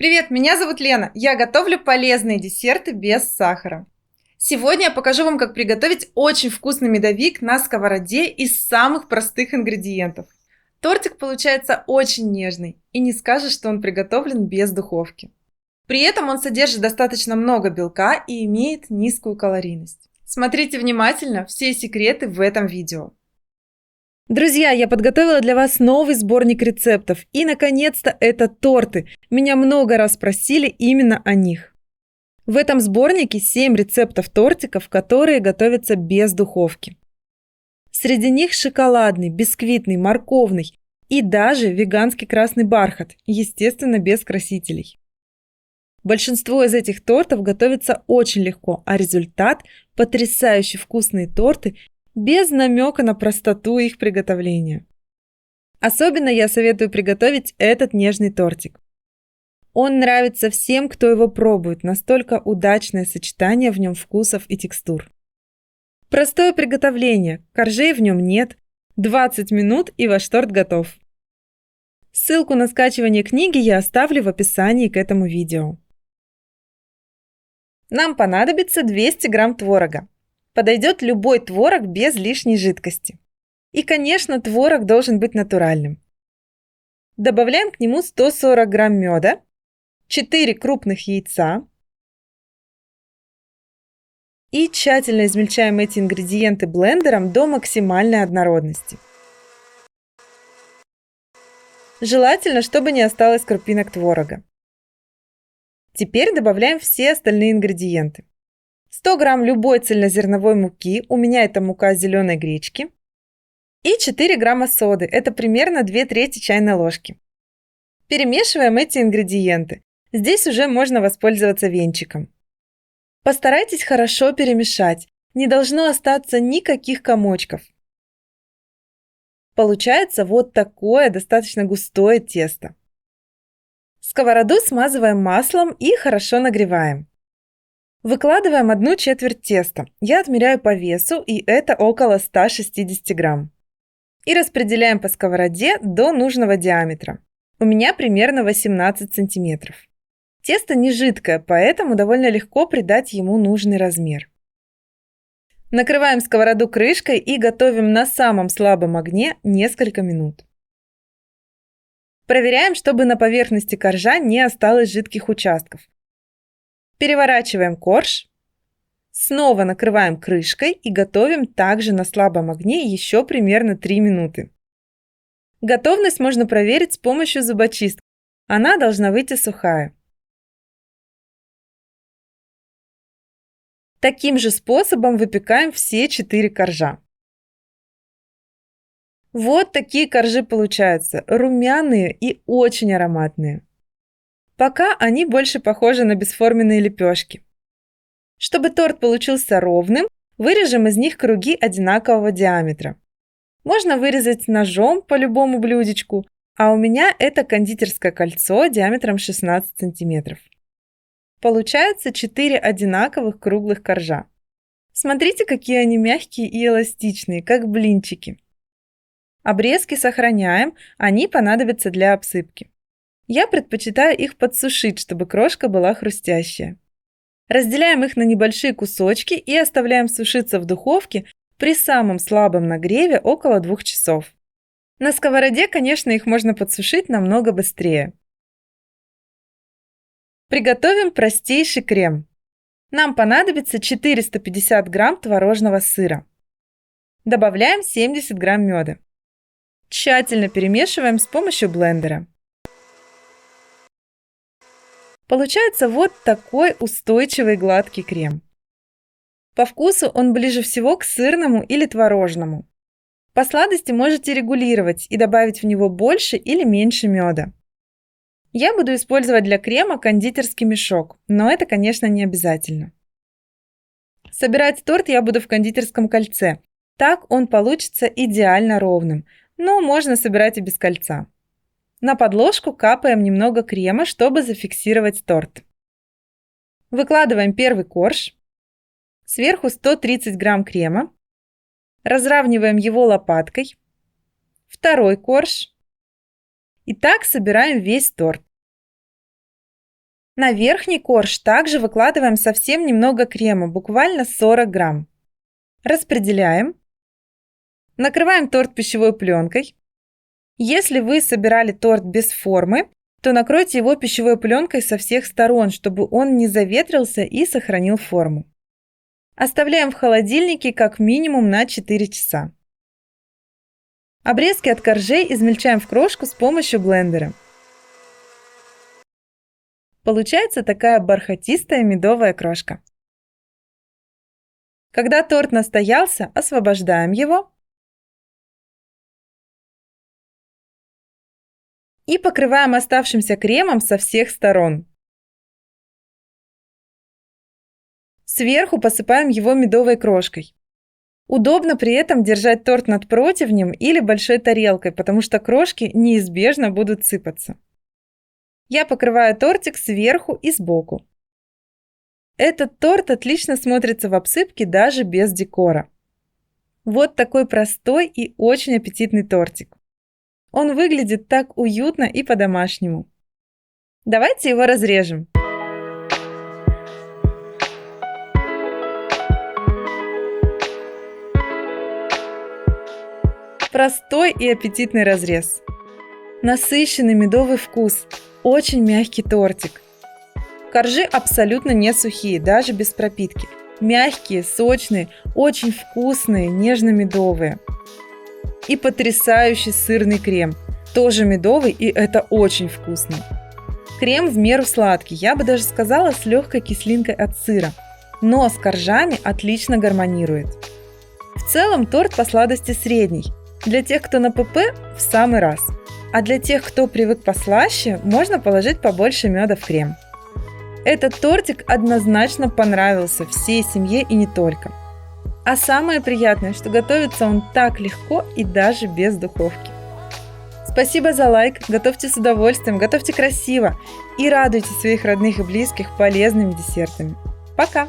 Привет, меня зовут Лена. Я готовлю полезные десерты без сахара. Сегодня я покажу вам, как приготовить очень вкусный медовик на сковороде из самых простых ингредиентов. Тортик получается очень нежный, и не скажешь, что он приготовлен без духовки. При этом он содержит достаточно много белка и имеет низкую калорийность. Смотрите внимательно, все секреты в этом видео. Друзья, я подготовила для вас новый сборник рецептов. И, наконец-то, это торты. Меня много раз просили именно о них. В этом сборнике 7 рецептов тортиков, которые готовятся без духовки. Среди них шоколадный, бисквитный, морковный и даже веганский красный бархат, естественно, без красителей. Большинство из этих тортов готовится очень легко, а результат – потрясающе вкусные торты без намека на простоту их приготовления. Особенно я советую приготовить этот нежный тортик. Он нравится всем, кто его пробует, настолько удачное сочетание в нем вкусов и текстур. Простое приготовление, коржей в нем нет, 20 минут и ваш торт готов. Ссылку на скачивание книги я оставлю в описании к этому видео. Нам понадобится 200 грамм творога. Подойдет любой творог без лишней жидкости. И, конечно, творог должен быть натуральным. Добавляем к нему 140 грамм меда, 4 крупных яйца и тщательно измельчаем эти ингредиенты блендером до максимальной однородности. Желательно, чтобы не осталось крупинок творога. Теперь добавляем все остальные ингредиенты. 100 грамм любой цельнозерновой муки, у меня это мука зеленой гречки, и 4 грамма соды, это примерно 2/3 чайной ложки. Перемешиваем эти ингредиенты. Здесь уже можно воспользоваться венчиком. Постарайтесь хорошо перемешать, не должно остаться никаких комочков. Получается вот такое достаточно густое тесто. Сковороду смазываем маслом и хорошо нагреваем. Выкладываем 1/4 теста. Я отмеряю по весу, и это около 160 грамм. И распределяем по сковороде до нужного диаметра. У меня примерно 18 сантиметров. Тесто не жидкое, поэтому довольно легко придать ему нужный размер. Накрываем сковороду крышкой и готовим на самом слабом огне несколько минут. Проверяем, чтобы на поверхности коржа не осталось жидких участков. Переворачиваем корж, снова накрываем крышкой и готовим также на слабом огне еще примерно 3 минуты. Готовность можно проверить с помощью зубочистки. Она должна выйти сухая. Таким же способом выпекаем все 4 коржа. Вот такие коржи получаются, румяные и очень ароматные. Пока они больше похожи на бесформенные лепешки. Чтобы торт получился ровным, вырежем из них круги одинакового диаметра. Можно вырезать ножом по любому блюдечку, а у меня это кондитерское кольцо диаметром 16 см. Получается 4 одинаковых круглых коржа. Смотрите, какие они мягкие и эластичные, как блинчики. Обрезки сохраняем, они понадобятся для обсыпки. Я предпочитаю их подсушить, чтобы крошка была хрустящая. Разделяем их на небольшие кусочки и оставляем сушиться в духовке при самом слабом нагреве около 2 часов. На сковороде, конечно, их можно подсушить намного быстрее. Приготовим простейший крем. Нам понадобится 450 грамм творожного сыра. Добавляем 70 грамм меда. Тщательно перемешиваем с помощью блендера. Получается вот такой устойчивый гладкий крем. По вкусу он ближе всего к сырному или творожному. По сладости можете регулировать и добавить в него больше или меньше меда. Я буду использовать для крема кондитерский мешок, но это, конечно, не обязательно. Собирать торт я буду в кондитерском кольце. Так он получится идеально ровным, но можно собирать и без кольца. На подложку капаем немного крема, чтобы зафиксировать торт. Выкладываем первый корж. Сверху 130 грамм крема. Разравниваем его лопаткой. Второй корж. И так собираем весь торт. На верхний корж также выкладываем совсем немного крема, буквально 40 грамм. Распределяем. Накрываем торт пищевой пленкой. Если вы собирали торт без формы, то накройте его пищевой пленкой со всех сторон, чтобы он не заветрился и сохранил форму. Оставляем в холодильнике как минимум на 4 часа. Обрезки от коржей измельчаем в крошку с помощью блендера. Получается такая бархатистая медовая крошка. Когда торт настоялся, освобождаем его и покрываем оставшимся кремом со всех сторон. Сверху посыпаем его медовой крошкой. Удобно при этом держать торт над противнем или большой тарелкой, потому что крошки неизбежно будут сыпаться. Я покрываю тортик сверху и сбоку. Этот торт отлично смотрится в обсыпке даже без декора. Вот такой простой и очень аппетитный тортик. Он выглядит так уютно и по-домашнему. Давайте его разрежем. Простой и аппетитный разрез. Насыщенный медовый вкус. Очень мягкий тортик. Коржи абсолютно не сухие, даже без пропитки. Мягкие, сочные, очень вкусные, нежно-медовые. И потрясающий сырный крем. Тоже медовый, и это очень вкусно. Крем в меру сладкий, я бы даже сказала, с легкой кислинкой от сыра. Но с коржами отлично гармонирует. В целом торт по сладости средний. Для тех, кто на ПП, в самый раз. А для тех, кто привык послаще, можно положить побольше меда в крем. Этот тортик однозначно понравился всей семье и не только. А самое приятное, что готовится он так легко и даже без духовки. Спасибо за лайк, готовьте с удовольствием, готовьте красиво и радуйте своих родных и близких полезными десертами. Пока!